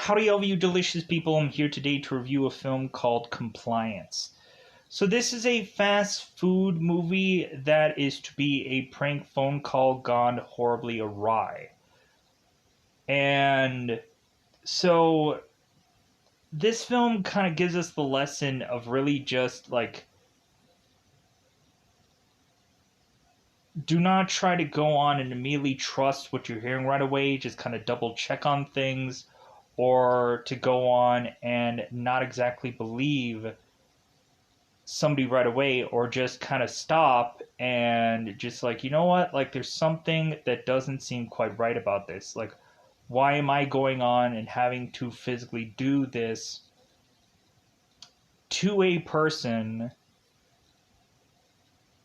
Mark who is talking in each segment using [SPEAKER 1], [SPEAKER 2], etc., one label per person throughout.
[SPEAKER 1] Howdy, all of you delicious people. I'm here today to review a film called Compliance. So, this is a fast food movie that is to be a prank phone call gone horribly awry. And so, this film kind of gives us the lesson of really just like, do not try to go on and immediately trust what you're hearing right away. Just kind of double check on things, or to go on and not exactly believe somebody right away, or just kind of stop and just like, you know what, like there's something that doesn't seem quite right about this. Like, why am I going on and having to physically do this to a person,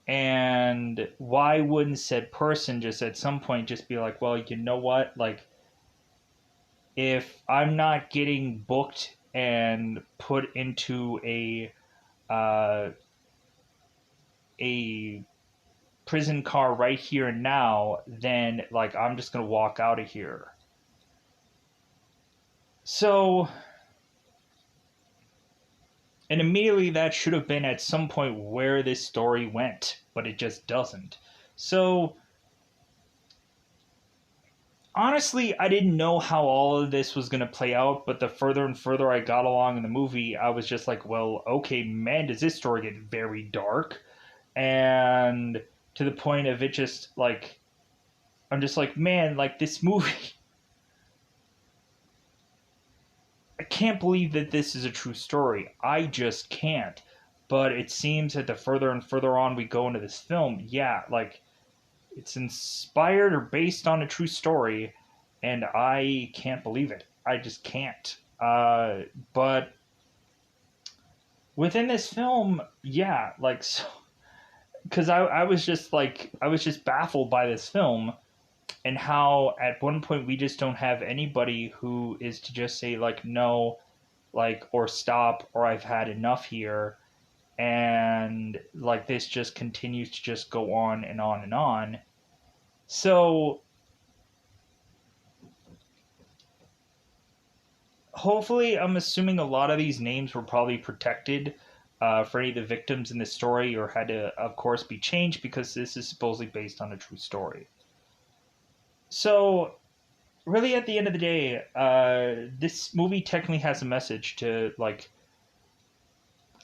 [SPEAKER 1] and why wouldn't said person just at some point just be like, well, you know what, like if I'm not getting booked and put into uh, a prison car right here and now, then like I'm just gonna walk out of here. So, and immediately that should have been at some point where this story went, but it just doesn't. So, honestly, I didn't know how all of this was going to play out, but the further and further I got along in the movie, I was just like, well, okay, man, does this story get very dark? And to the point of it just like, I'm just like, man, like this movie, I can't believe that this is a true story. I just can't. But it seems that the further and further on we go into this film, yeah, like it's inspired or based on a true story, and I can't believe it. I just can't. But within this film, yeah, like, so, because I was just like, I was just baffled by this film, and how at one point we just don't have anybody who is to just say, like, no, like, or stop, or I've had enough here. And like this just continues to just go on and on and on. So hopefully, I'm assuming a lot of these names were probably protected for any of the victims in this story, or had to, of course, be changed because this is supposedly based on a true story. So, really, at the end of the day, this movie technically has a message to, like,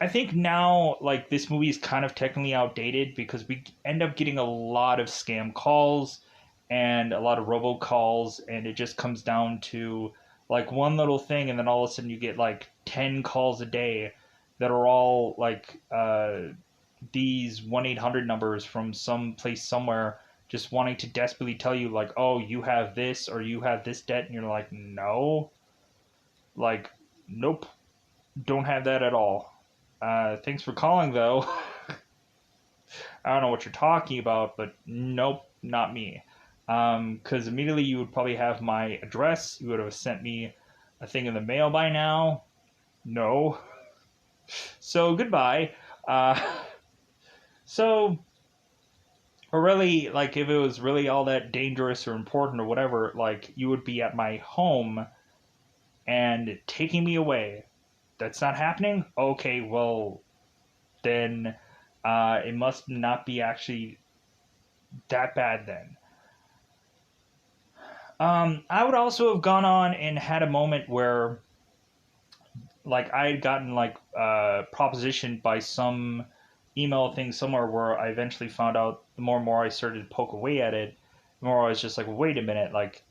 [SPEAKER 1] I think now, like, this movie is kind of technically outdated because we end up getting a lot of scam calls and a lot of robocalls, and it just comes down to like one little thing, and then all of a sudden you get like 10 calls a day that are all like these 1-800 numbers from some place somewhere, just wanting to desperately tell you, like, oh, you have this or you have this debt, and you're like, no, like, nope, don't have that at all. Thanks for calling, though. I don't know what you're talking about, but nope, not me. Because immediately you would probably have my address. You would have sent me a thing in the mail by now. No. So goodbye. Uh, so, or really, like, if it was really all that dangerous or important or whatever, like, you would be at my home and taking me away. That's not happening? Okay, well, then it must not be actually that bad then. I would also have gone on and had a moment where, like, I had gotten like propositioned by some email thing somewhere, where I eventually found out the more and more I started to poke away at it, the more I was just like, wait a minute, like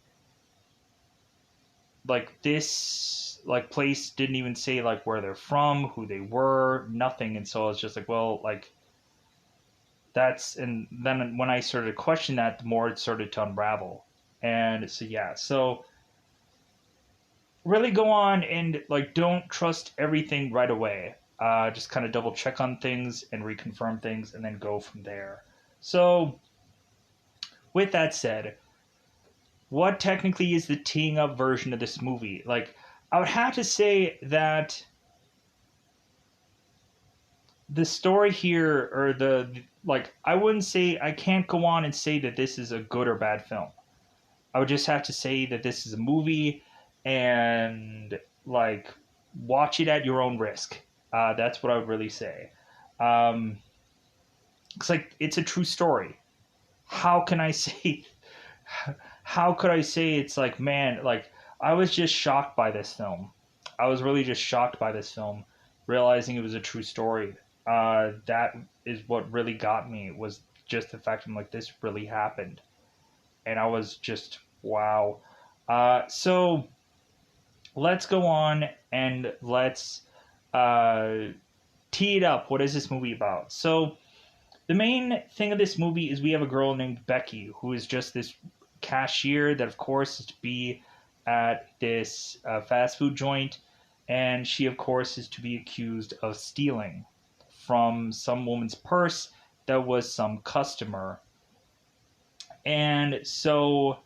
[SPEAKER 1] this like place didn't even say like where they're from, who they were, nothing. And so I was just like, well, like that's, and then when I started to question that, the more it started to unravel. And so yeah, so really go on and like don't trust everything right away. Just kind of double check on things and reconfirm things, and then go from there. So with that said, what technically is the teeing up version of this movie? Like, I would have to say that the story here, or the like, I wouldn't say, I can't go on and say that this is a good or bad film. I would just have to say that this is a movie and like watch it at your own risk. That's what I would really say. Um, it's like it's a true story. How can I say? How could I say it's like, man, like I was just shocked by this film. I was really just shocked by this film, realizing it was a true story. That is what really got me, was just the fact I'm like, this really happened, and I was just wow. So let's go on and let's uh, tee it up. What is this movie about? So the main thing of this movie is we have a girl named Becky who is just this cashier that, of course, is to be at this fast food joint, and she, of course, is to be accused of stealing from some woman's purse that was some customer. And so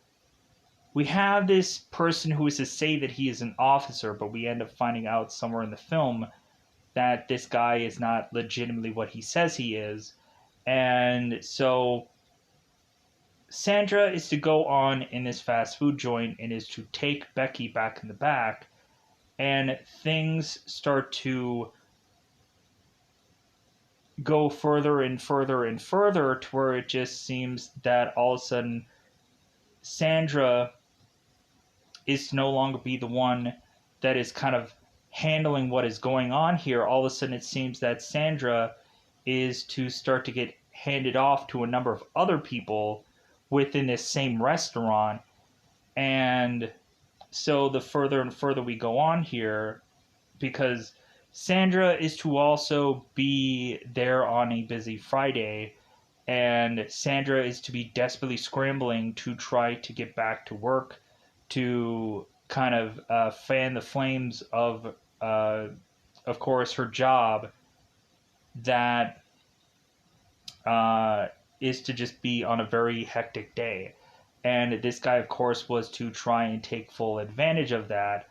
[SPEAKER 1] we have this person who is to say that he is an officer, but we end up finding out somewhere in the film that this guy is not legitimately what he says he is. And so Sandra is to go on in this fast food joint and is to take Becky back in the back, and things start to go further and further and further to where it just seems that all of a sudden Sandra is to no longer be the one that is kind of handling what is going on here. All of a sudden it seems that Sandra is to start to get handed off to a number of other people within this same restaurant. And so the further and further we go on here, because Sandra is to also be there on a busy Friday, and Sandra is to be desperately scrambling to try to get back to work to kind of fan the flames of course, her job that uh, is to just be on a very hectic day. And this guy, of course, was to try and take full advantage of that,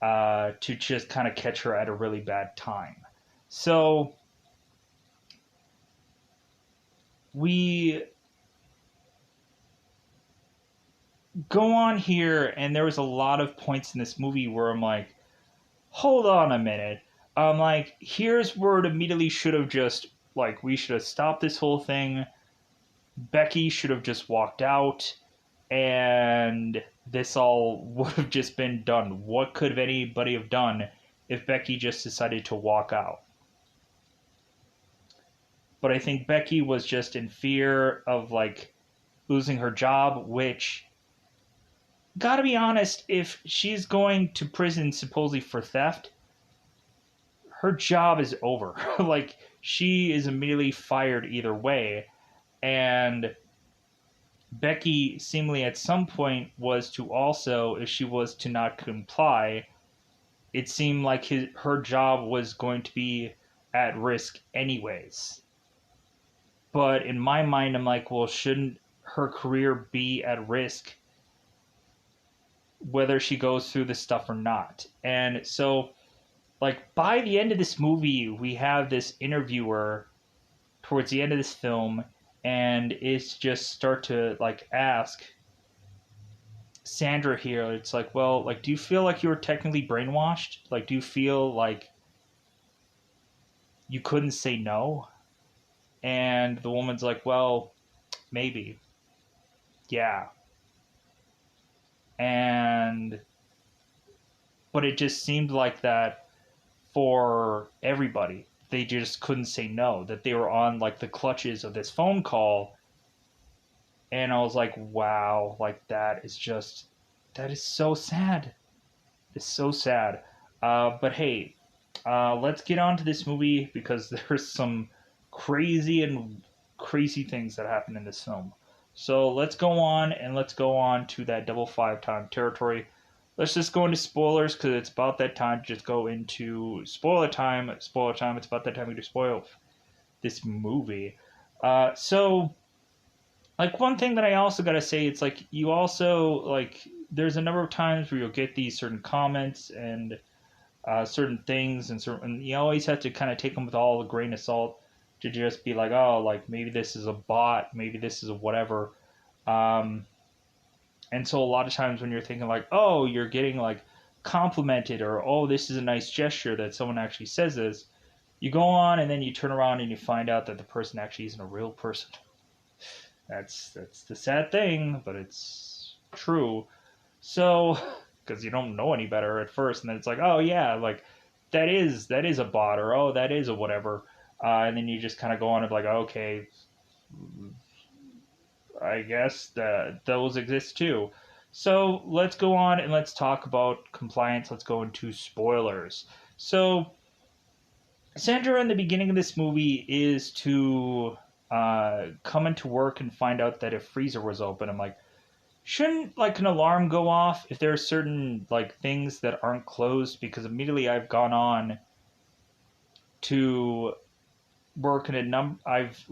[SPEAKER 1] to just kind of catch her at a really bad time. So we go on here, and there was a lot of points in this movie where I'm like, hold on a minute. I'm like, here's where it immediately should have just, like, we should have stopped this whole thing. Becky should have just walked out, and this all would have just been done. What could anybody have done if Becky just decided to walk out? But I think Becky was just in fear of like losing her job, which, gotta be honest, if she's going to prison supposedly for theft, her job is over. Like, she is immediately fired either way. And Becky seemingly at some point was to also, if she was to not comply, it seemed like her job was going to be at risk anyways. But in my mind, I'm like, well, shouldn't her career be at risk whether she goes through this stuff or not? And so, like, by the end of this movie, we have this interviewer towards the end of this film, and it's just start to like ask Sandra here, it's like, well, like, do you feel like you were technically brainwashed? Like, do you feel like you couldn't say no? And the woman's like, well, maybe. Yeah. And but it just seemed like that for everybody. They just couldn't say no, that they were on like the clutches of this phone call. And I was like, wow, like that is so sad. It's so sad. But hey, let's get on to this movie because there's some crazy things that happen in this film. So let's go on and let's go on to that double five time territory. Let's just go into spoilers because it's about that time to just go into spoiler time. Spoiler time. It's about that time we do spoil this movie. So like one thing that I also gotta say, it's like you also like there's a number of times where you'll get these certain comments and certain things, and certain you always have to kind of take them with all a grain of salt to just be like, oh, like maybe this is a bot, maybe this is a whatever. Um, And so a lot of times when you're thinking like, oh, you're getting like complimented, or oh, this is a nice gesture that someone actually says this, you go on and then you turn around and you find out that the person actually isn't a real person. That's the sad thing, but it's true. So, because you don't know any better at first, and then it's like, oh yeah, like that is a bot, or oh, that is a whatever, and then you just kind of go on and be like, okay, I guess that those exist too. So let's go on and let's talk about compliance. Let's go into spoilers. So Sandra in the beginning of this movie is to come into work and find out that a freezer was open. I'm like, shouldn't like an alarm go off if there are certain like things that aren't closed? Because immediately I've gone on to work in a I've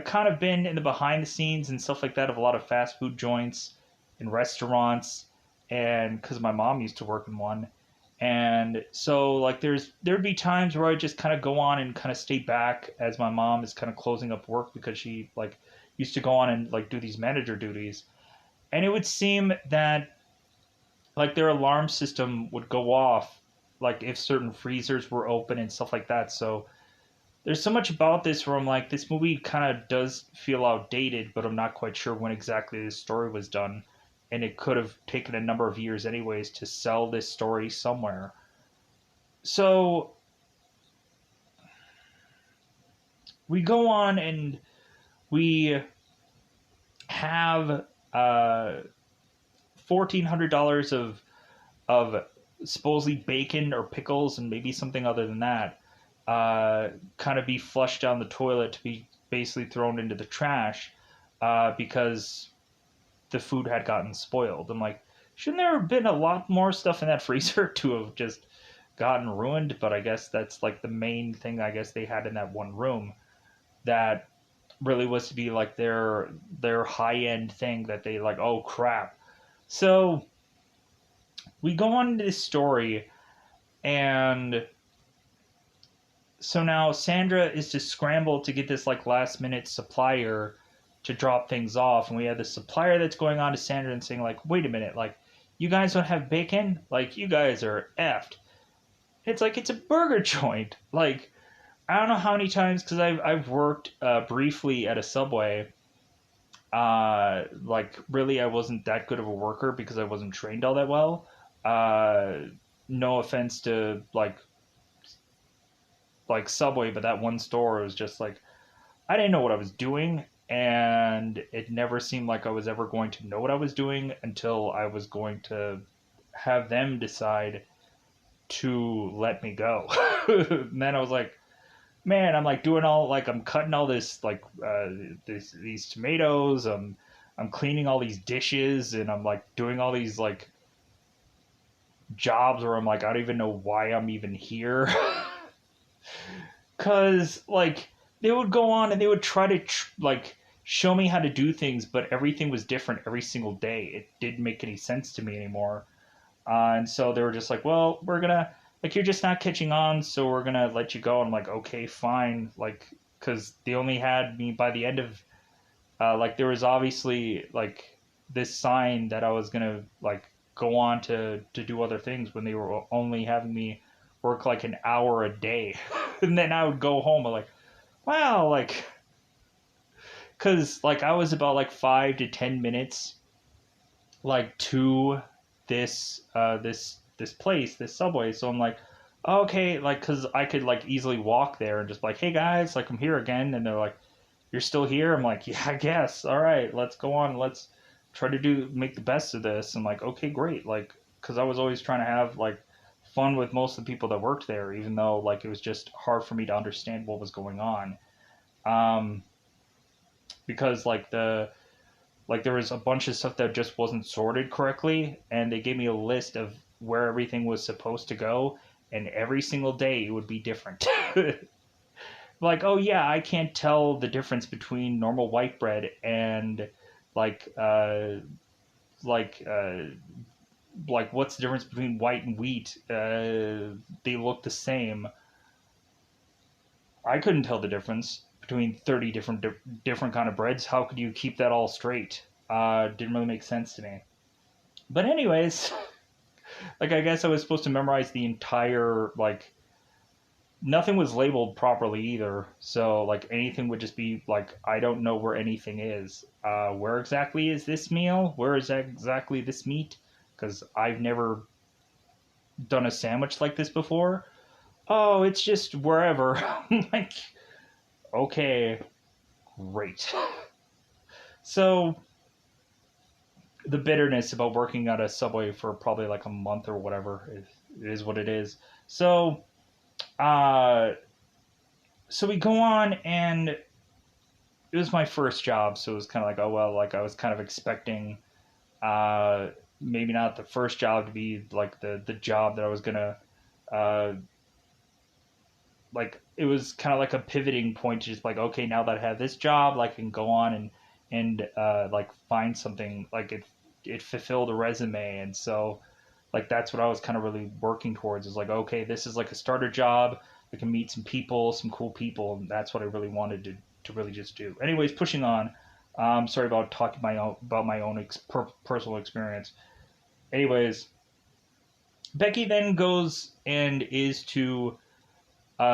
[SPEAKER 1] kind of been in the behind the scenes and stuff like that of a lot of fast food joints and restaurants, and because my mom used to work in one. And so like there'd be times where I just kind of go on and kind of stay back as my mom is kind of closing up work, because she like used to go on and like do these manager duties. And it would seem that like their alarm system would go off like if certain freezers were open and stuff like that. So there's so much about this where I'm like, this movie kind of does feel outdated, but I'm not quite sure when exactly this story was done. And it could have taken a number of years, anyways, to sell this story somewhere. So we go on and we have $1,400 of supposedly bacon or pickles and maybe something other than that, kind of be flushed down the toilet to be basically thrown into the trash, because the food had gotten spoiled. I'm like, shouldn't there have been a lot more stuff in that freezer to have just gotten ruined? But I guess that's like the main thing I guess they had in that one room that really was to be like their high end thing that they like, oh crap. So we go on to this story, and so now Sandra is to scramble to get this like last minute supplier to drop things off, and we have this supplier that's going on to Sandra and saying like, wait a minute, like you guys don't have bacon, like you guys are effed. It's like it's a burger joint. Like I don't know how many times, because I've worked briefly at a Subway. Like really, I wasn't that good of a worker because I wasn't trained all that well. No offense to like Subway, but that one store was just like I didn't know what I was doing, and it never seemed like I was ever going to know what I was doing until I was going to have them decide to let me go. And then I was like, man, I'm like doing all like I'm cutting all this like these tomatoes. I'm cleaning all these dishes, and I'm like doing all these like jobs where I'm like I don't even know why I'm even here. Cause like they would go on and they would try to like show me how to do things, but everything was different every single day. It didn't make any sense to me anymore. And so they were just like, well, we're gonna like you're just not catching on, so we're gonna let you go. And I'm like, okay, fine. Like, because they only had me by the end of like there was obviously like this sign that I was gonna like go on to do other things when they were only having me work like an hour a day, and then I would go home. I'm like, wow, like, cause like I was about like 5 to 10 minutes like to this place, this Subway. So I'm like, okay, like, cause I could like easily walk there and just like, hey guys, like I'm here again, and they're like, you're still here? I'm like, yeah, I guess. All right, let's go on. Let's try to make the best of this. I'm like, okay, great. Like, cause I was always trying to have like fun with most of the people that worked there, even though like it was just hard for me to understand what was going on. Um, because like there was a bunch of stuff that just wasn't sorted correctly, and they gave me a list of where everything was supposed to go, and every single day it would be different. Like, oh yeah, I can't tell the difference between normal white bread and like like uh like what's the difference between white and wheat? They look the same. I couldn't tell the difference between 30 different kind of breads. How could you keep that all straight? Didn't really make sense to me. But anyways, like I guess I was supposed to memorize the entire like nothing was labeled properly either. So like anything would just be like I don't know where anything is. Where exactly is this meal? Where is exactly this meat? Because I've never done a sandwich like this before. Oh, it's just wherever. I'm like, okay, great. So the bitterness about working at a Subway for probably like a month or whatever it is what it is. So uh, so we go on, and it was my first job, so it was kind of like, oh well, like I was kind of expecting uh, maybe not the first job to be like the job that I was gonna uh, like it was kind of like a pivoting point to just like, okay, now that I have this job, like I can go on and like find something like it fulfilled a resume. And so like that's what I was kind of really working towards, is like, okay, this is like a starter job. I can meet some people, some cool people, and that's what I really wanted to really just do. Anyways, pushing on. Sorry about talking about my own personal experience. Anyways, Becky then goes and is to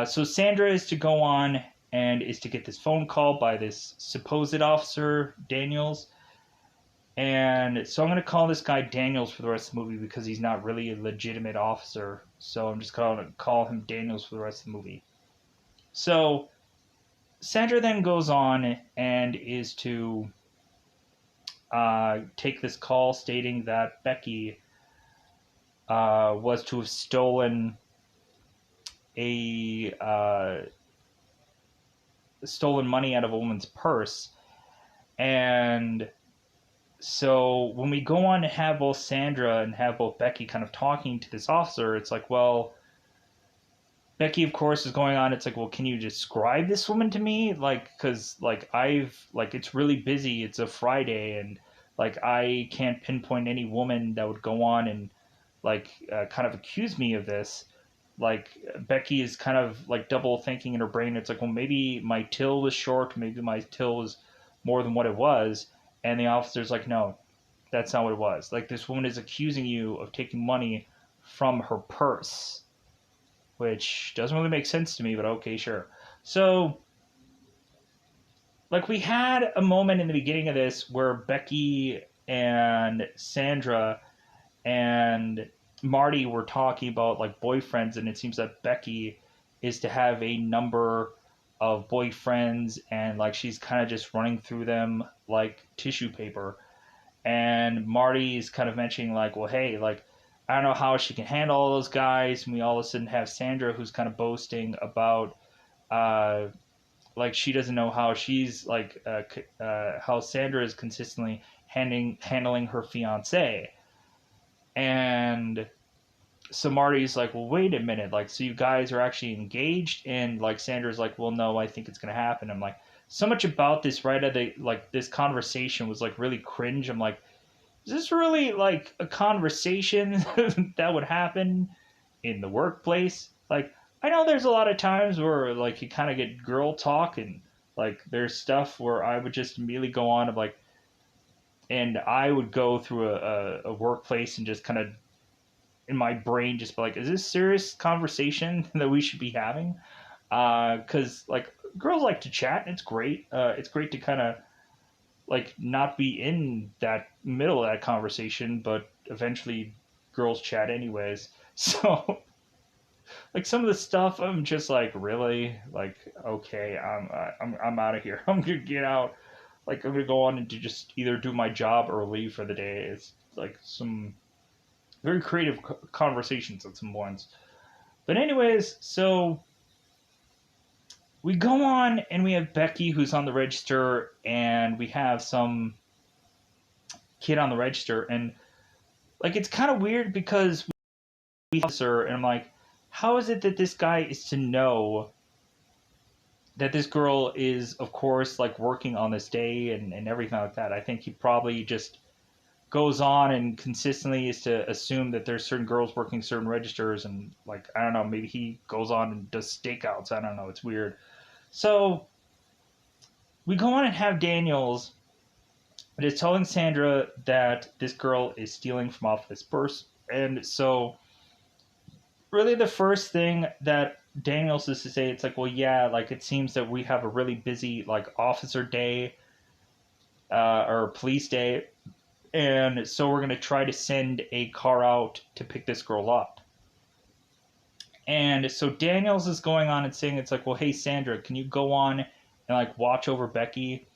[SPEAKER 1] so Sandra is to go on and is to get this phone call by this supposed officer Daniels. And so I'm going to call this guy Daniels for the rest of the movie because he's not really a legitimate officer. So I'm just going to call him Daniels for the rest of the movie. So Sandra then goes on and is to take this call stating that Becky was to have stolen money out of a woman's purse. And so when we go on to have both Sandra and have both Becky kind of talking to this officer, it's like, well, Becky, of course, is going on. It's like, well, can you describe this woman to me? Like, because like it's really busy. It's a Friday, and like I can't pinpoint any woman that would go on and like kind of accuse me of this. Like Becky is kind of like double thinking in her brain. It's like, well, maybe my till was short, maybe my till was more than what it was, and the officer's like, no, that's not what it was. Like this woman is accusing you of taking money from her purse, which doesn't really make sense to me, but okay, sure. So like we had a moment in the beginning of this where Becky and Sandra and Marty were talking about like boyfriends, and it seems that Becky is to have a number of boyfriends, and like she's kind of just running through them like tissue paper. And Marty is kind of mentioning like, well, hey, like I don't know how she can handle all those guys, and we all of a sudden have Sandra who's kind of boasting about uh, like she doesn't know how she's like how Sandra is consistently handling her fiance. And so Marty's like, well, wait a minute, like, so you guys are actually engaged? And like Sandra's like, well, no, I think it's gonna happen. I'm like, so much about this right at the like this conversation was like really cringe. I'm like, is this really like a conversation that would happen in the workplace? Like, I know there's a lot of times where like you kind of get girl talk, and like there's stuff where I would just immediately go on of like, and I would go through a workplace and just kind of in my brain just be like, is this serious conversation that we should be having? Because like girls like to chat, and it's great. It's great to kind of like not be in that middle of that conversation, but eventually girls chat anyways. So like some of the stuff, I'm just like, really, like, okay, I'm out of here. I'm gonna get out. Like I'm gonna go on and just either do my job or leave for the day. It's like some very creative conversations at some points. But anyways, so we go on and we have Becky who's on the register, and we have some kid on the register, and like it's kind of weird because we have her, and I'm like, how is it that this guy is to know that this girl is, of course, like working on this day and everything like that? I think he probably just goes on and consistently is to assume that there's certain girls working certain registers, and like I don't know, maybe he goes on and does stakeouts. I don't know, it's weird. So we go on and have Daniels, It is telling Sandra that this girl is stealing from off this purse. And so, really, the first thing that Daniels is to say, it's like, well, yeah, like it seems that we have a really busy like officer day or police day, and so we're gonna try to send a car out to pick this girl up. And so Daniels is going on and saying, it's like, well, hey Sandra, can you go on and like watch over Becky,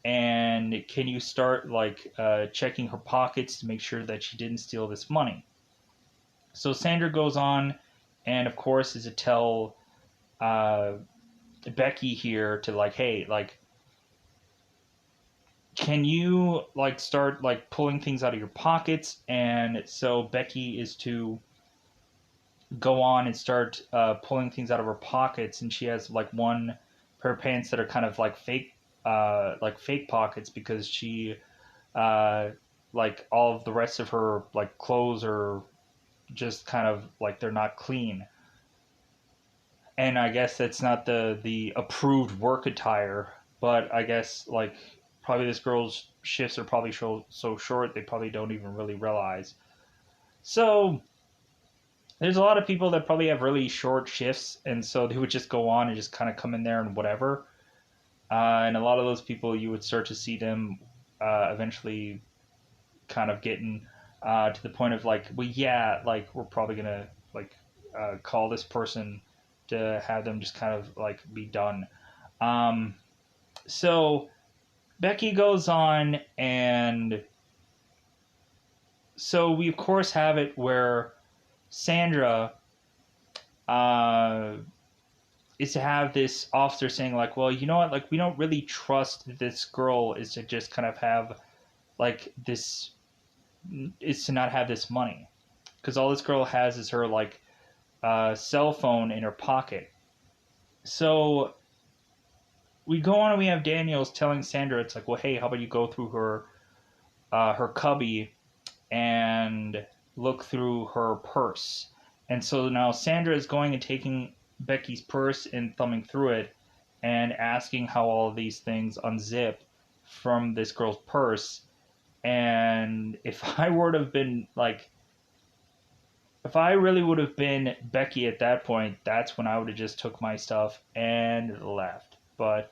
[SPEAKER 1] and can you start like checking her pockets to make sure that she didn't steal this money? So Sandra goes on, and of course is to tell uh, Becky here to like, hey, like, can you like start like pulling things out of your pockets? And so Becky is to go on and start pulling things out of her pockets, and she has like one pair of pants that are kind of like fake pockets because she uh, like all of the rest of her like clothes are just kind of like they're not clean. And I guess that's not the approved work attire, but I guess like probably this girl's shifts are probably so short they probably don't even really realize. So there's a lot of people that probably have really short shifts, and so they would just go on and just kind of come in there and whatever. And a lot of those people, you would start to see them eventually kind of getting to the point of like, well, yeah, like we're probably gonna like call this person to have them just kind of like be done. Um, so Becky goes on, and so we of course have it where Sandra uh, is to have this officer saying like, well, you know what, like we don't really trust this girl is to just kind of have like this is to not have this money because all this girl has is her like cell phone in her pocket. So we go on and we have Daniels telling Sandra, it's like, well, hey, how about you go through her cubby and look through her purse. And so now Sandra is going and taking Becky's purse and thumbing through it and asking how all of these things unzip from this girl's purse. And if I would have been like, if I really would have been Becky at that point, that's when I would have just took my stuff and left. But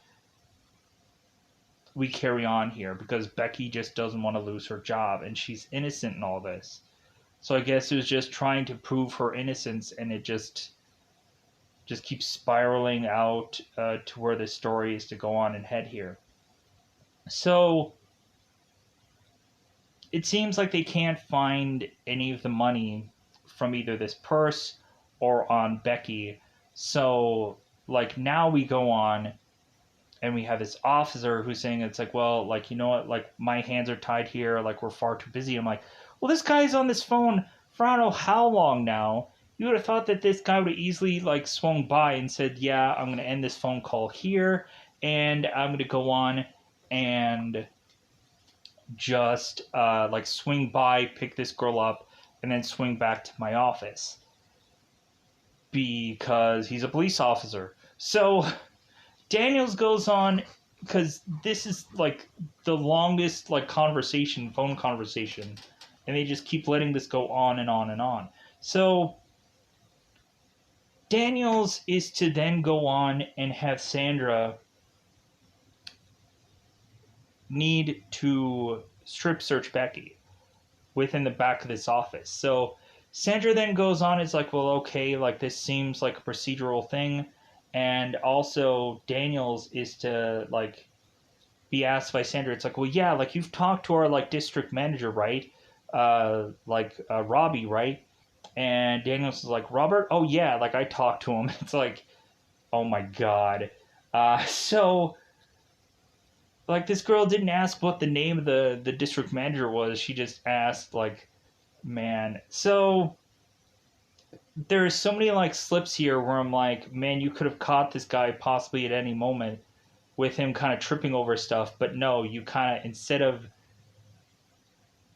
[SPEAKER 1] we carry on here because Becky just doesn't want to lose her job and she's innocent in all this. So I guess it was just trying to prove her innocence, and it just keeps spiraling out to where the story is to go on and head here. So it seems like they can't find any of the money from either this purse or on Becky. So like now we go on and we have this officer who's saying it's like, well, like, you know what, like my hands are tied here, like we're far too busy. I'm like, well, this guy's on this phone for I don't know how long now. You would have thought that this guy would have easily like swung by and said, yeah, I'm gonna end this phone call here and I'm gonna go on and just like swing by, pick this girl up, and then swing back to my office because he's a police officer. So Daniels goes on because this is like the longest like phone conversation, and they just keep letting this go on and on and on. So Daniels is to then go on and have Sandra need to strip search Becky within the back of this office. So Sandra then goes on, is like, well, okay, like this seems like a procedural thing. And also Daniels is to like be asked by Sandra, it's like, well, yeah, like you've talked to our like district manager, right? Robbie, right? And Daniels is like, Robert? Oh yeah, like I talked to him. It's like, oh my god. So like this girl didn't ask what the name of the district manager was. She just asked like, man. So there's so many like slips here where I'm like, man, you could have caught this guy possibly at any moment with him kind of tripping over stuff, but no, you kind of instead of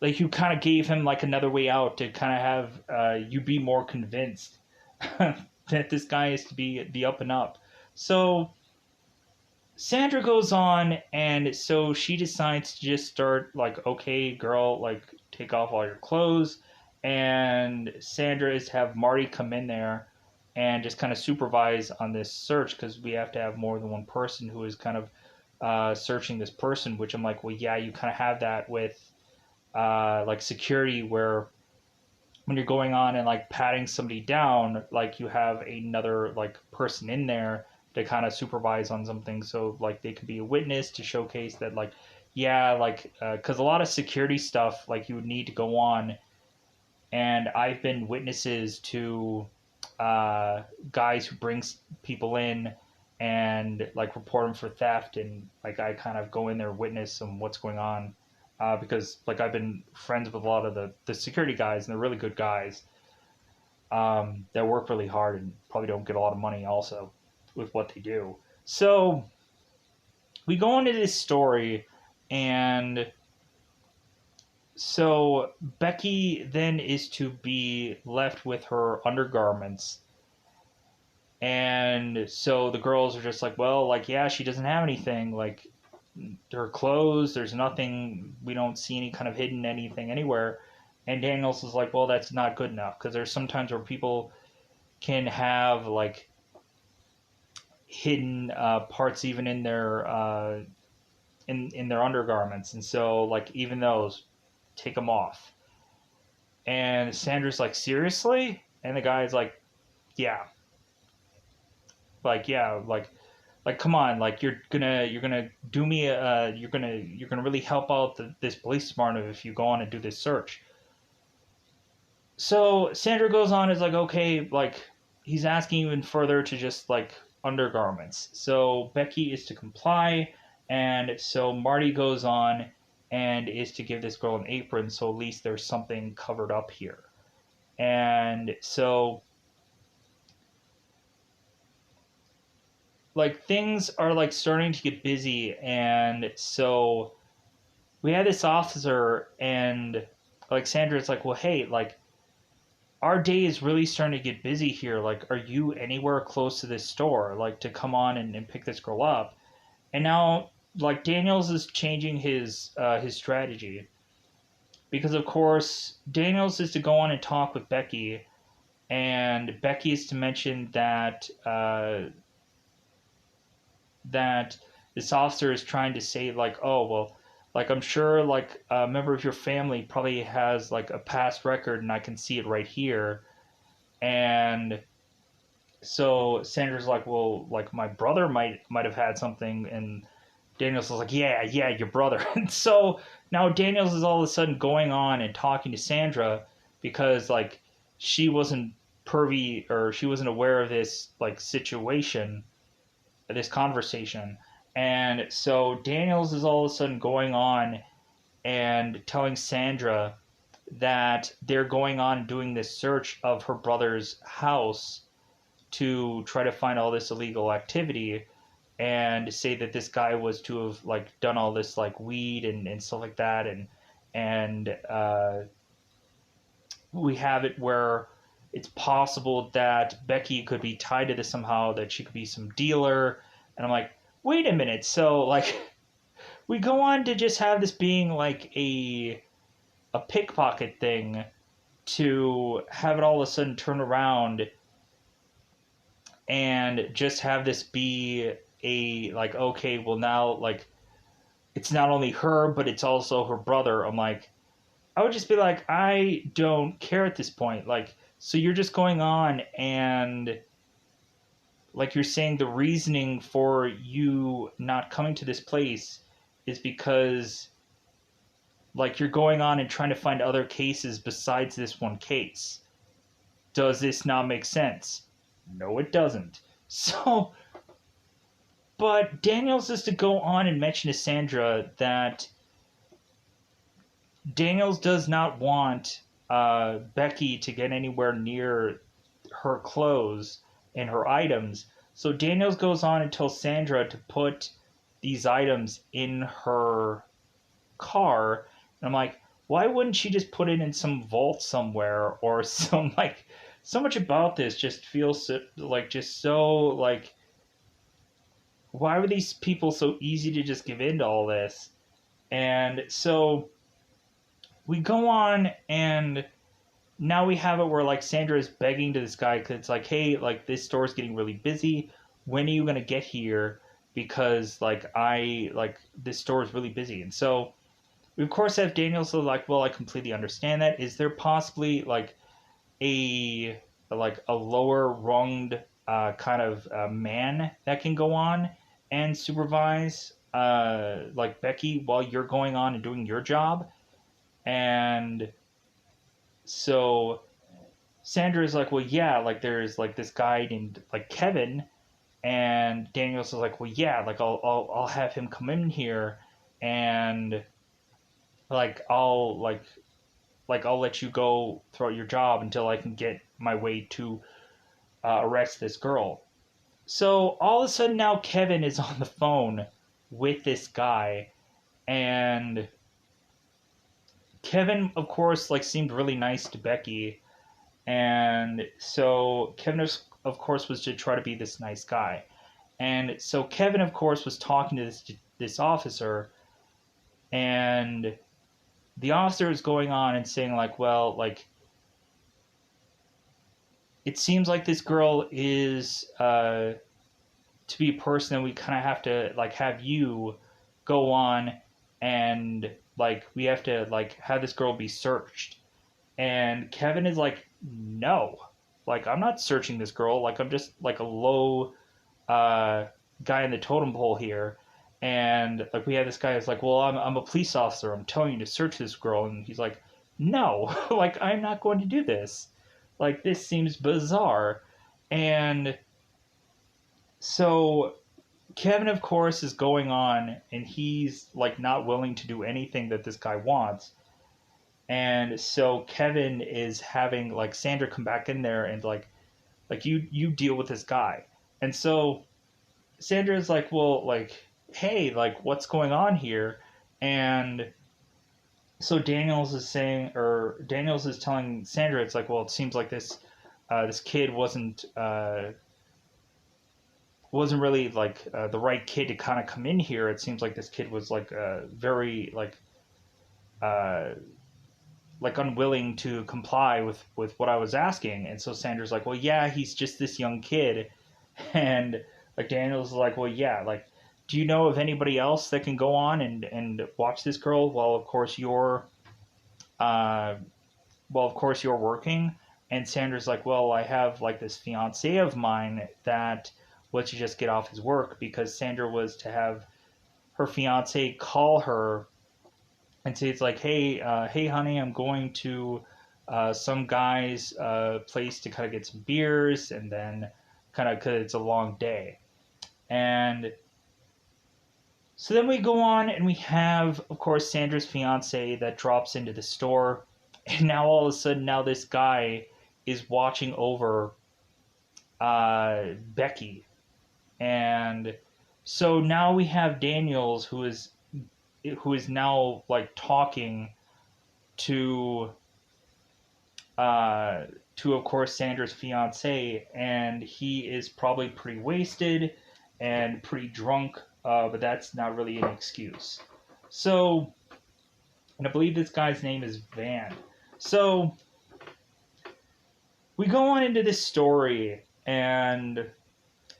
[SPEAKER 1] like you kind of gave him like another way out to kind of have you be more convinced that this guy is to be the up and up. So Sandra goes on, and so she decides to just start like, okay, girl, like take off all your clothes, and Sandra is have Marty come in there and just kind of supervise on this search because we have to have more than one person who is kind of searching this person. Which I'm like, well, yeah, you kind of have that with like security where when you're going on and like patting somebody down, like you have another like person in there to kind of supervise on something, so like they could be a witness to showcase that like, yeah, like because a lot of security stuff like you would need to go on, and I've been witnesses to guys who brings people in and like report them for theft, and like I kind of go in there witness and what's going on, because like I've been friends with a lot of the security guys, and they're really good guys that work really hard and probably don't get a lot of money also with what they do. So we go into this story, and so Becky then is to be left with her undergarments. And so the girls are just like, well, like, yeah, she doesn't have anything. Like, her clothes, there's nothing. We don't see any kind of hidden anything anywhere. And Daniels is like, well, that's not good enough. Because there's sometimes where people can have, like, hidden parts even in their undergarments. And so, like, even those, take them off. And Sandra's like, seriously? And the guy's like, yeah. Like, yeah, like come on, like you're gonna do me you're gonna really help out this police department if you go on and do this search. So Sandra goes on, is like, okay, like he's asking even further to just like undergarments. So Becky is to comply, and so Marty goes on and is to give this girl an apron, so at least there's something covered up here. And so like things are like starting to get busy, and so we had this officer, and like Sandra's like, well, hey, like our day is really starting to get busy here, like are you anywhere close to this store like to come on and pick this girl up? And now like Daniels is changing his strategy, because of course Daniels is to go on and talk with Becky, and Becky is to mention that this officer is trying to say like, oh well, like I'm sure like a member of your family probably has like a past record, and I can see it right here. And so Sandra's like, well, like my brother might have had something, and Daniels is like, yeah, your brother. And so now Daniels is all of a sudden going on and talking to Sandra, because like she wasn't pervy, or she wasn't aware of this like situation, this conversation. And so Daniels is all of a sudden going on and telling Sandra that they're going on doing this search of her brother's house to try to find all this illegal activity, and say that this guy was to have like done all this like weed and stuff like that. And we have it where it's possible that Becky could be tied to this somehow, that she could be some dealer. And I'm like, wait a minute. So like we go on to just have this being like a pickpocket thing, to have it all of a sudden turn around and just have this be a like, okay, well now like it's not only her but it's also her brother. I'm like, I would just be like, I don't care at this point. Like, so you're just going on and like you're saying the reasoning for you not coming to this place is because like you're going on and trying to find other cases besides this one case. Does this not make sense? No, it doesn't. So, but Daniels is to go on and mention to Sandra that Daniels does not want Becky to get anywhere near her clothes and her items. So Daniels goes on and tells Sandra to put these items in her car. And I'm like, why wouldn't she just put it in some vault somewhere, or some like, so much about this just feels so, like just so like why were these people so easy to just give in to all this? And so we go on, and now we have it where like Sandra is begging to this guy because it's like, hey, like this store's getting really busy. When are you gonna get here? Because like this store is really busy. And so we of course have Daniel. So like, well, I completely understand that. Is there possibly a a lower runged kind of man that can go on and supervise like Becky while you're going on and doing your job? And so Sandra is like, well, yeah, like there's like this guy named like Kevin, and Daniels is like, well, yeah, like I'll have him come in here, and like I'll let you go throughout your job until I can get my way to arrest this girl. So all of a sudden now Kevin is on the phone with this guy, and Kevin, of course, like seemed really nice to Becky, and so Kevin, of course, was to try to be this nice guy, and so Kevin, of course, was talking to this officer, and the officer is going on and saying like, well, like it seems like this girl is to be a person that we kind of have to like have you go on and like we have to like have this girl be searched. And Kevin is like, no, like I'm not searching this girl, like I'm just like a low guy in the totem pole here. And like we have this guy who's like, well, I'm a police officer, I'm telling you to search this girl. And he's like, no, like I'm not going to do this, like this seems bizarre. And so Kevin, of course, is going on, and he's like not willing to do anything that this guy wants. And so Kevin is having like Sandra come back in there and like you deal with this guy. And so Sandra's like, well, like, hey, like what's going on here? And so Daniels is telling Sandra, it's like, well, it seems like this kid wasn't really like the right kid to kind of come in here. It seems like this kid was like very uh, like unwilling to comply with what I was asking. And so Sandra's like, well, yeah, he's just this young kid. And like Daniel's like, well, yeah, like, do you know of anybody else that can go on and watch this girl while uh, of course you're working? And Sandra's like, well, I have like this fiance of mine that lets you just get off his work, because Sandra was to have her fiance call her and say, it's like, hey, hey, honey, I'm going to some guy's place to kind of get some beers, and then kind of because it's a long day. And so then we go on and we have, of course, Sandra's fiance that drops into the store, and now all of a sudden, now this guy is watching over Becky. And so now we have Daniels who is now like talking to of course Sandra's fiance, and he is probably pretty wasted and pretty drunk, but that's not really an excuse. So, and I believe this guy's name is Van. So we go on into this story, and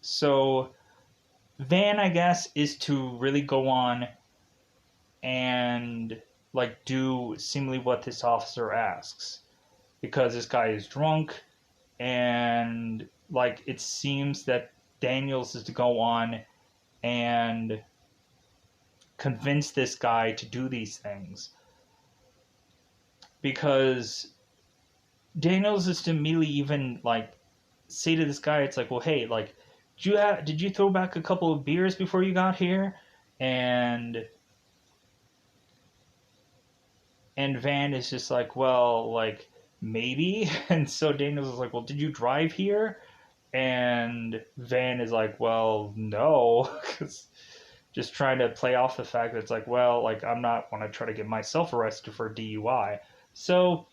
[SPEAKER 1] so Van, I guess, is to really go on and like do seemingly what this officer asks, because this guy is drunk, and like it seems that Daniels is to go on and convince this guy to do these things, because Daniels is to immediately even like say to this guy, it's like, well, hey, like did you throw back a couple of beers before you got here? And Van is just like, well, like maybe. And so Daniels is like, well, did you drive here? And Van is like, well, no, because just trying to play off the fact that it's like, well, like I'm not want to try to get myself arrested for DUI. So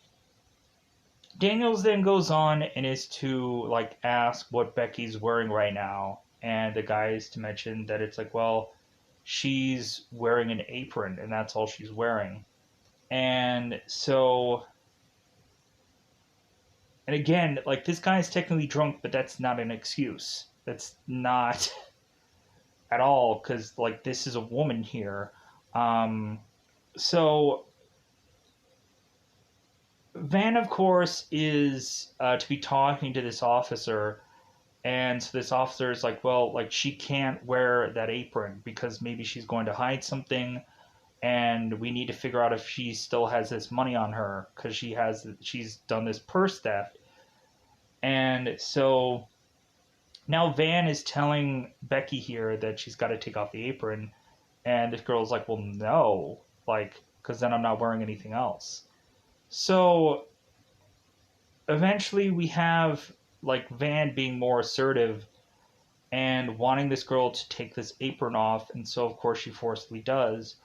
[SPEAKER 1] Daniels then goes on and is to like ask what Becky's wearing right now, and the guy is to mention that it's like, well, she's wearing an apron and that's all she's wearing. And so, and again, like this guy is technically drunk, but that's not an excuse. That's not at all, because like this is a woman here. Um, so Van, of course, is to be talking to this officer, and so this officer is like, well, like she can't wear that apron because maybe she's going to hide something, and we need to figure out if she still has this money on her because she's done this purse theft. And so now Van is telling Becky here that she's got to take off the apron, and this girl's like, well, no, like, because then I'm not wearing anything else. So eventually we have like Van being more assertive and wanting this girl to take this apron off, and so of course she forcibly does.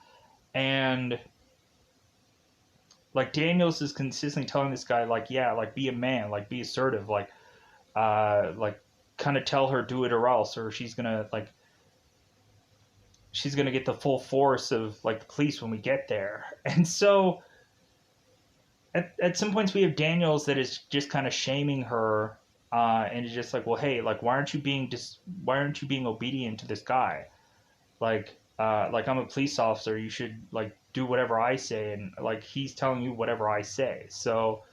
[SPEAKER 1] And like Daniels is consistently telling this guy, like, yeah, like be a man, like be assertive, like kind of tell her do it or else, or she's gonna get the full force of like the police when we get there. And so at some points we have Daniels that is just kind of shaming her, and is just like, well, hey, like why aren't you being obedient to this guy? Like I'm a police officer, you should like do whatever I say, and like he's telling you whatever I say. So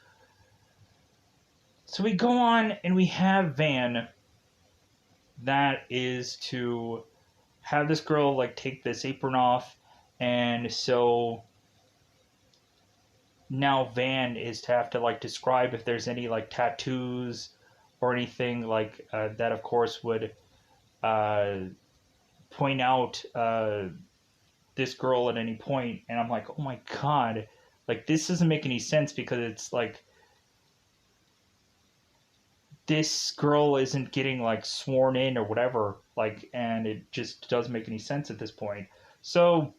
[SPEAKER 1] we go on and we have Van that is to have this girl like take this apron off, and so now Van is to have to like describe if there's any like tattoos or anything like that, of course would uh, point out this girl at any point. And I'm like, oh my god, like this doesn't make any sense, because it's like this girl isn't getting like sworn in or whatever, like, and it just doesn't make any sense at this point. So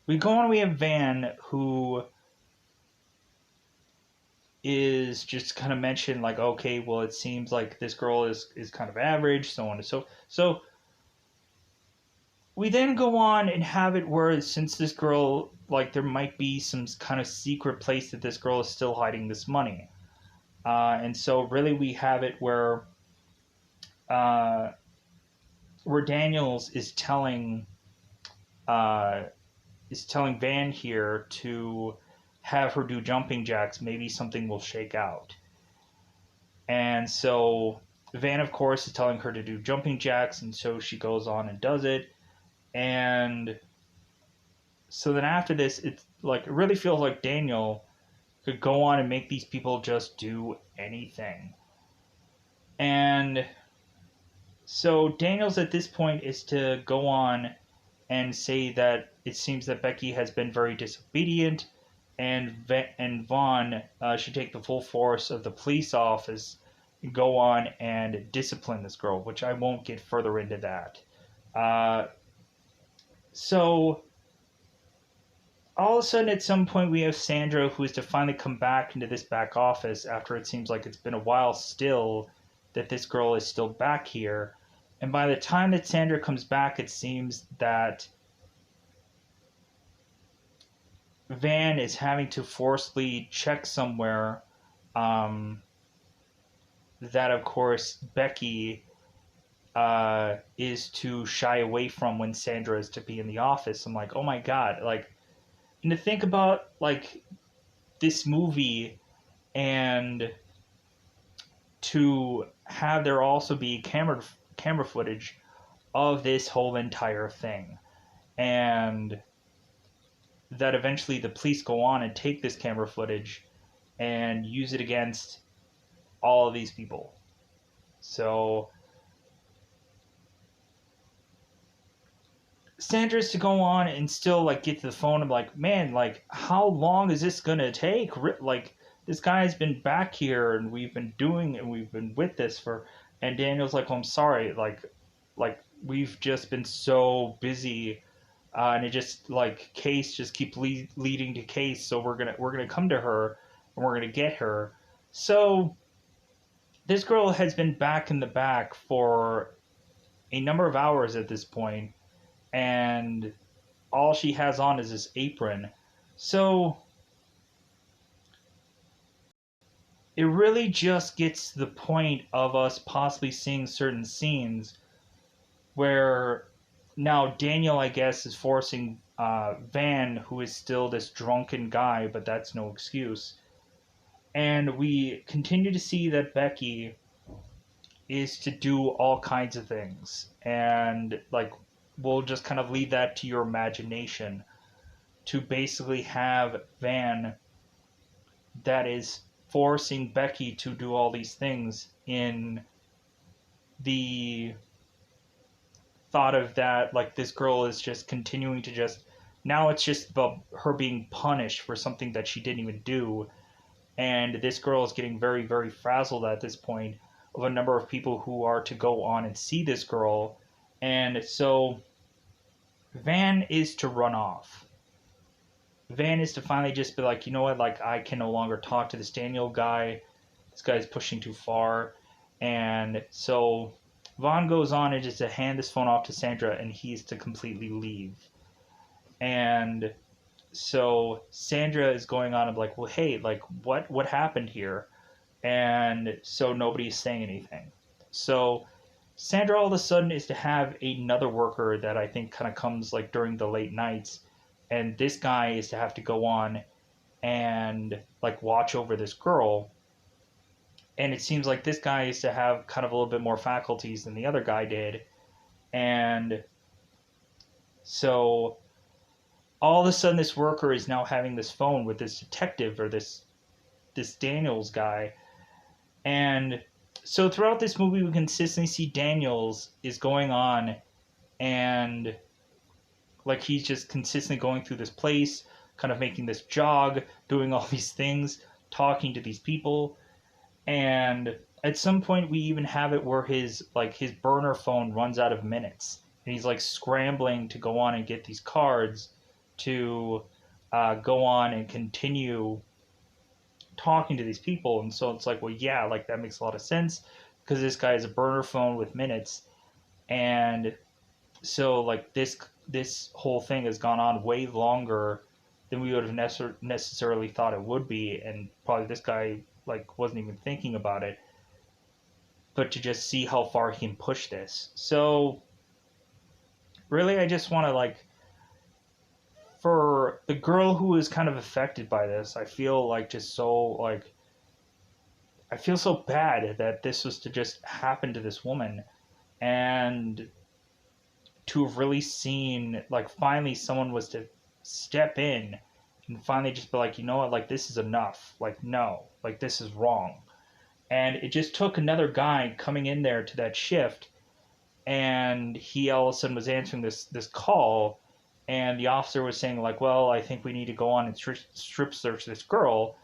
[SPEAKER 1] we go on, we have Van who is just kind of mentioned like, okay, well, it seems like this girl is kind of average, so on and so we then go on and have it where, since this girl, like there might be some kind of secret place that this girl is still hiding this money, and so really we have it uh, where Daniels uh, is telling Van here to have her do jumping jacks. Maybe something will shake out. And so Van, of course, is telling her to do jumping jacks, and so she goes on and does it. And so then after this, it's like, it really feels like Daniel could go on and make these people just do anything. And so Daniels at this point is to go on and say that it seems that Becky has been very disobedient, and Vaughn should take the full force of the police office and go on and discipline this girl, which I won't get further into that. Uh, so all of a sudden, at some point, we have Sandra, who is to finally come back into this back office after it seems like it's been a while still that this girl is still back here. And by the time that Sandra comes back, it seems that Van is having to forcibly check somewhere, um, that, of course, Becky is to shy away from when Sandra is to be in the office. I'm like, oh my god, like, and to think about like this movie, and to have there also be camera footage of this whole entire thing, and that eventually the police go on and take this camera footage and use it against all of these people. So Sandra's to go on and still like get to the phone. I'm like, man, like how long is this gonna take? Like this guy's been back here and we've been with this for. And Daniel's like, well, I'm sorry, like we've just been so busy, and it just like case just keep leading to case. So we're gonna come to her and we're gonna get her. So this girl has been back in the back for a number of hours at this point, and all she has on is this apron. So it really just gets to the point of us possibly seeing certain scenes where now Daniel, I guess, is forcing Van, who is still this drunken guy, but that's no excuse. And we continue to see that Becky is to do all kinds of things. And, like, we'll just kind of leave that to your imagination to basically have Van that is forcing Becky to do all these things in the thought of that, like, this girl is just continuing to just, now it's just about her being punished for something that she didn't even do. And this girl is getting very, very frazzled at this point of a number of people who are to go on and see this girl. And so Van is to run off. Van is to finally just be like, you know what, like, I can no longer talk to this Daniel guy. This guy's pushing too far. And so Vaughn goes on and just to hand this phone off to Sandra, and he's to completely leave. And so Sandra is going on and like, well, hey, like, what happened here? And so nobody's saying anything. So Sandra all of a sudden is to have another worker that I think kind of comes like during the late nights, and this guy is to have to go on and like watch over this girl. And it seems like this guy is to have kind of a little bit more faculties than the other guy did. And so all of a sudden this worker is now having this phone with this detective or this Daniels guy. And so throughout this movie we consistently see Daniels is going on and like he's just consistently going through this place, kind of making this jog, doing all these things, talking to these people. And at some point we even have it where his burner phone runs out of minutes and he's like scrambling to go on and get these cards to go on and continue talking to these people. And so it's like, well, yeah, like that makes a lot of sense because this guy has a burner phone with minutes. And so like this whole thing has gone on way longer than we would have necessarily thought it would be, and probably this guy like wasn't even thinking about it, but to just see how far he can push this. So really I just want to like, for the girl who is kind of affected by this, I feel like just so like, I feel so bad that this was to just happen to this woman, and to have really seen like finally someone was to step in and finally just be like, you know what, like this is enough, like no, like this is wrong. And it just took another guy coming in there to that shift, and he all of a sudden was answering this call, and the officer was saying like, well, I think we need to go on and strip search this girl.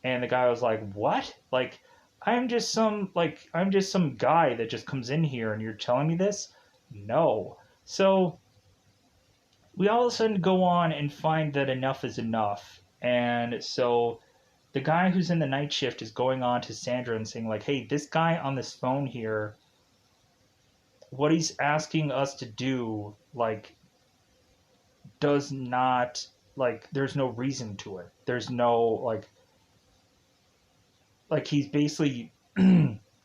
[SPEAKER 1] And the guy was like, what, like I'm just some guy that just comes in here and you're telling me this? No. So we all of a sudden go on and find that enough is enough. And so the guy who's in the night shift is going on to Sandra and saying like, hey, this guy on this phone here, what he's asking us to do, like, does not, like, there's no reason to it. There's no, like he's basically,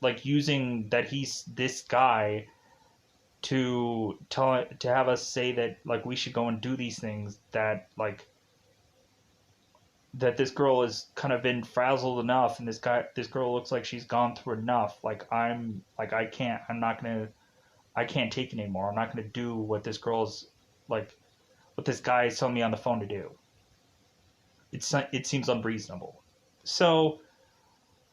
[SPEAKER 1] like, using that he's this guy to have us say that, like, we should go and do these things that, like, that this girl has kind of been frazzled enough, and this girl looks like she's gone through enough. Like, I can't take it anymore. I'm not gonna do what this girl's, like, what this guy is telling me on the phone to do. It seems unreasonable. So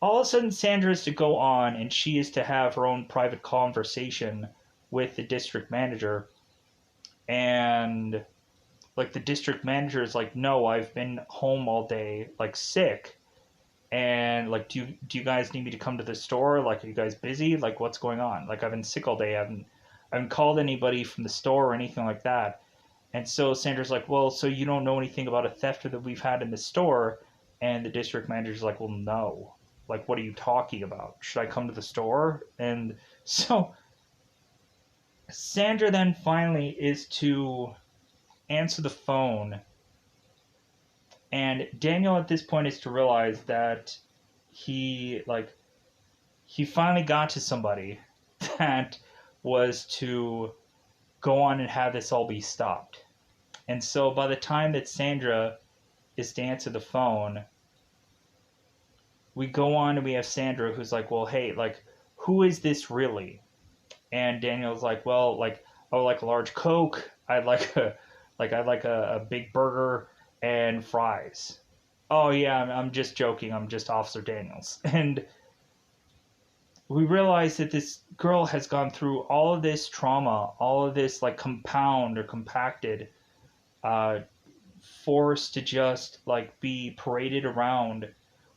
[SPEAKER 1] all of a sudden Sandra is to go on and she is to have her own private conversation with the district manager. And like the district manager is like, no, I've been home all day, like sick, and like, do you guys need me to come to the store? Like, are you guys busy? Like, what's going on? Like, I've been sick all day. I haven't called anybody from the store or anything like that. And so Sandra's like, well, so you don't know anything about a theft that we've had in the store? And the district manager's like, well, no. Like, what are you talking about? Should I come to the store? And so Sandra then finally is to answer the phone, and Daniel at this point is to realize that he like he finally got to somebody that was to go on and have this all be stopped. And so by the time that Sandra is to answer the phone, we go on and we have Sandra who's like, well, hey, like, who is this really? And Daniel's like, well, like, I would like a large Coke. I'd like a big burger and fries. Oh yeah, I'm just joking. I'm just Officer Daniels. And we realize that this girl has gone through all of this trauma, all of this like compound or compacted, uh, forced to just like be paraded around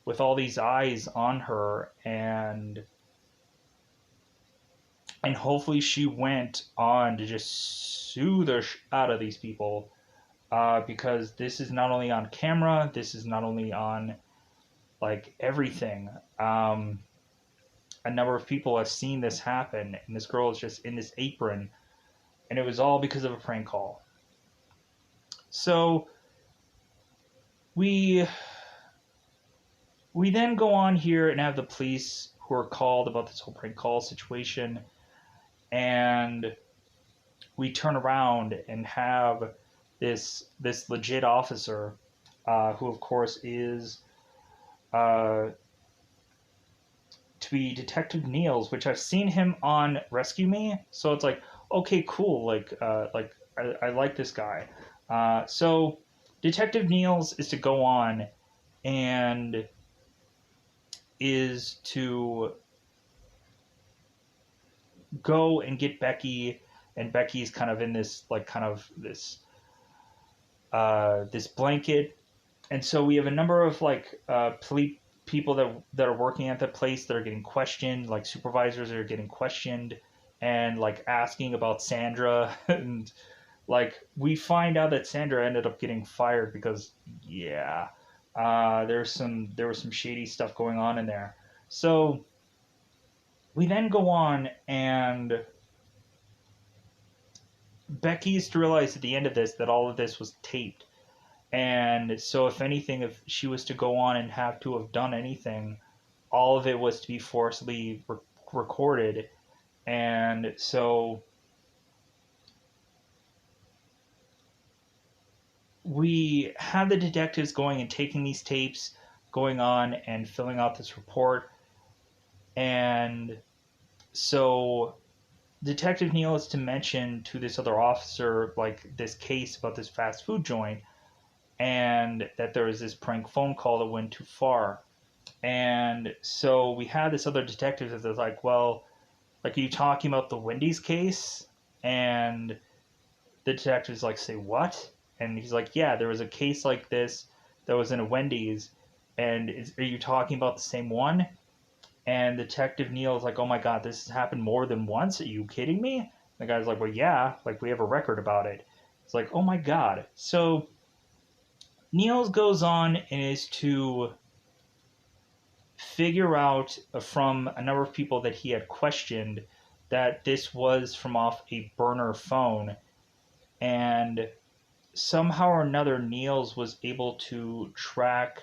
[SPEAKER 1] with all these eyes on her, and hopefully she went on to just sue the out of these people, because this is not only on camera, this is not only on like everything. A number of people have seen this happen, and this girl is just in this apron, and it was all because of a prank call. So we then go on here and have the police who are called about this whole prank call situation, and we turn around and have this legit officer, who of course is to be Detective Niels, which I've seen him on Rescue Me, so it's like, okay, cool, like I like this guy. So Detective Niels is to go on and is to go and get Becky, and Becky's kind of in this like kind of this blanket, and so we have a number of like police people that are working at the place that are getting questioned, like supervisors that are getting questioned and like asking about Sandra. And like we find out that Sandra ended up getting fired because yeah, there was some shady stuff going on in there. So we then go on, and Becky's to realize at the end of this that all of this was taped. And so, if anything, if she was to go on and have to have done anything, all of it was to be forcibly recorded. And so, we have the detectives going and taking these tapes, going on and filling out this report. And so, Detective Neil is to mention to this other officer, like, this case about this fast food joint, and that there was this prank phone call that went too far. And so we had this other detective that's like, well, like, are you talking about the Wendy's case? And the detective's like, say what? And he's like, yeah, there was a case like this that was in a Wendy's, and are you talking about the same one? And Detective Neil is like, oh my god, this has happened more than once? Are you kidding me? The guy's like, well, yeah, like, we have a record about it. It's like, oh my god. So Niels goes on and is to figure out from a number of people that he had questioned that this was from off a burner phone. And somehow or another, Niels was able to track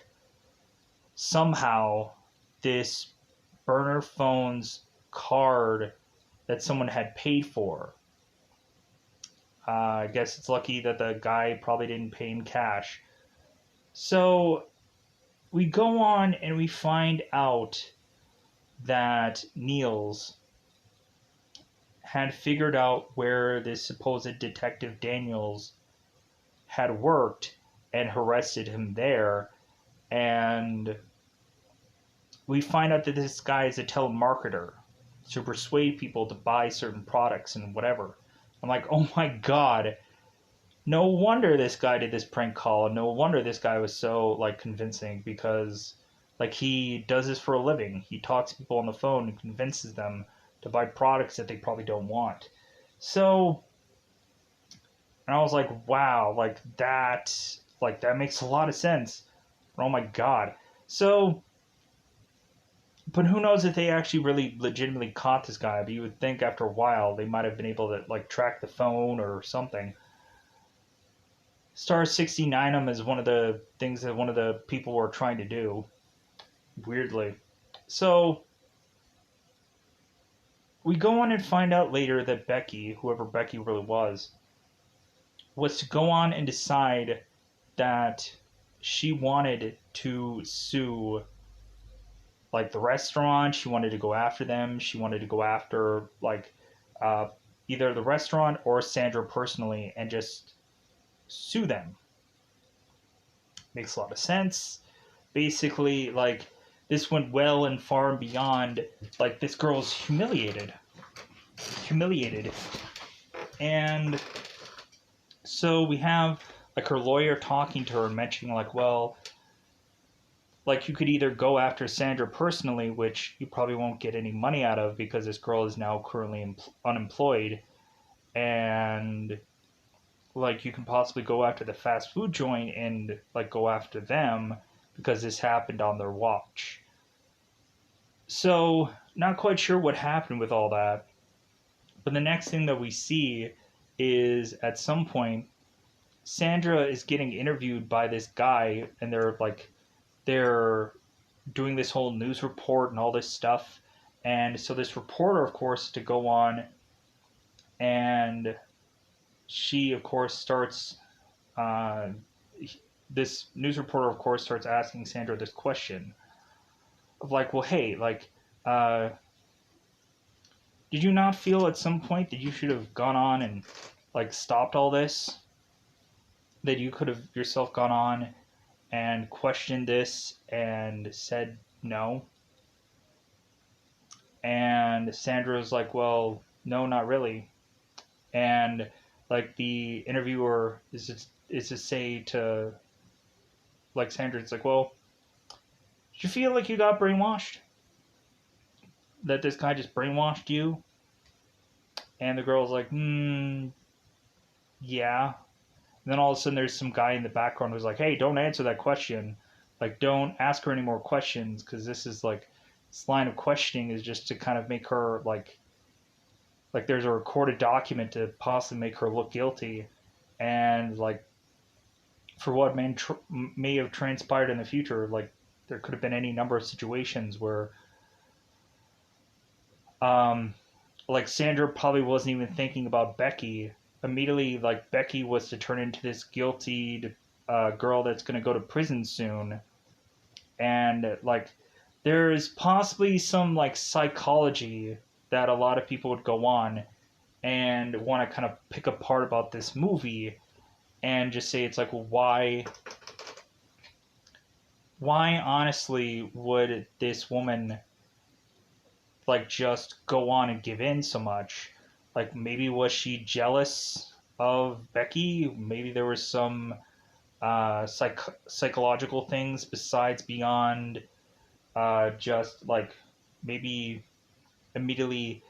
[SPEAKER 1] somehow this burner phone's card that someone had paid for. I guess it's lucky that the guy probably didn't pay in cash. So we go on and we find out that Niels had figured out where this supposed Detective Daniels had worked and arrested him there. And we find out that this guy is a telemarketer to persuade people to buy certain products and whatever. I'm like, oh my god. No wonder this guy did this prank call, and no wonder this guy was so like convincing, because like he does this for a living. He talks to people on the phone and convinces them to buy products that they probably don't want. So, and I was like, wow, like that makes a lot of sense. Oh my god. So But who knows if they actually really legitimately caught this guy? But you would think after a while they might have been able to like track the phone or something. Star 69 him is one of the things that one of the people were trying to do. Weirdly. So we go on and find out later that Becky, whoever Becky really was to go on and decide that she wanted to sue like the restaurant. She wanted to go after them. She wanted to go after like uh, either the restaurant or Sandra personally and just sue them. Makes a lot of sense. Basically, like this went well and far and beyond. Like this girl's humiliated, and so we have like her lawyer talking to her and mentioning like, well, like you could either go after Sandra personally, which you probably won't get any money out of because this girl is now currently unemployed, and like you can possibly go after the fast food joint and like go after them because this happened on their watch. So, not quite sure what happened with all that. But the next thing that we see is at some point Sandra is getting interviewed by this guy and they're doing this whole news report and all this stuff. And so this reporter of course to go on and she of course starts uh, this news reporter of course starts asking Sandra this question of like, well, hey, like did you not feel at some point that you should have gone on and like stopped all this? That you could have yourself gone on and questioned this and said no? And Sandra was like, well, no, not really. And like the interviewer is to say to like Sandra, it's like, well, did you feel like you got brainwashed? That this guy just brainwashed you? And the girl's like, yeah. And then all of a sudden, there's some guy in the background who's like, "Hey, don't answer that question. Like, don't ask her any more questions because this is like this line of questioning is just to kind of make her like there's a recorded document to possibly make her look guilty, and like for what may have transpired in the future, like there could have been any number of situations where um like Sandra probably wasn't even thinking about Becky. Immediately, like Becky was to turn into this guilty girl that's going to go to prison soon, and like there's possibly some like psychology that a lot of people would go on and want to kind of pick apart about this movie and just say it's like, well, why honestly would this woman like just go on and give in so much? Like maybe was she jealous of Becky? Maybe there was some psychological things besides beyond just like maybe immediately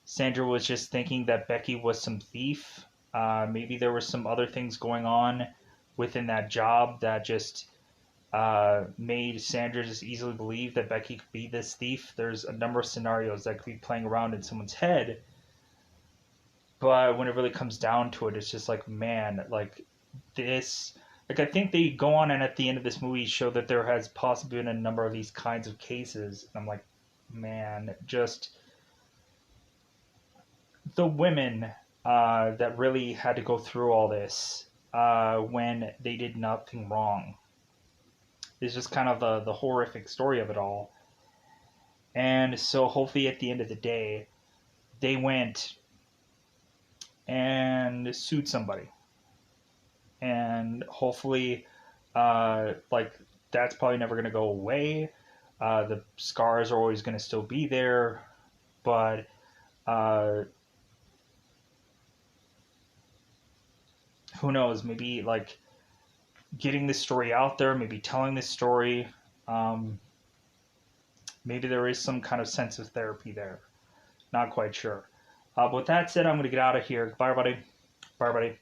[SPEAKER 1] Sandra was just thinking that Becky was some thief. Maybe there were some other things going on within that job that just made Sandra just easily believe that Becky could be this thief. There's a number of scenarios that could be playing around in someone's head, but when it really comes down to it, it's just like, man, like this. Like I think they go on and at the end of this movie show that there has possibly been a number of these kinds of cases. And I'm like, man, just the women that really had to go through all this when they did nothing wrong. It's just kind of the horrific story of it all. And so hopefully at the end of the day, they went and sued somebody. And hopefully, like, that's probably never going to go away. The scars are always going to still be there. But who knows? Maybe, like, getting this story out there, maybe telling this story, maybe there is some kind of sense of therapy there. Not quite sure. But with that said, I'm going to get out of here. Bye, everybody. Bye, everybody.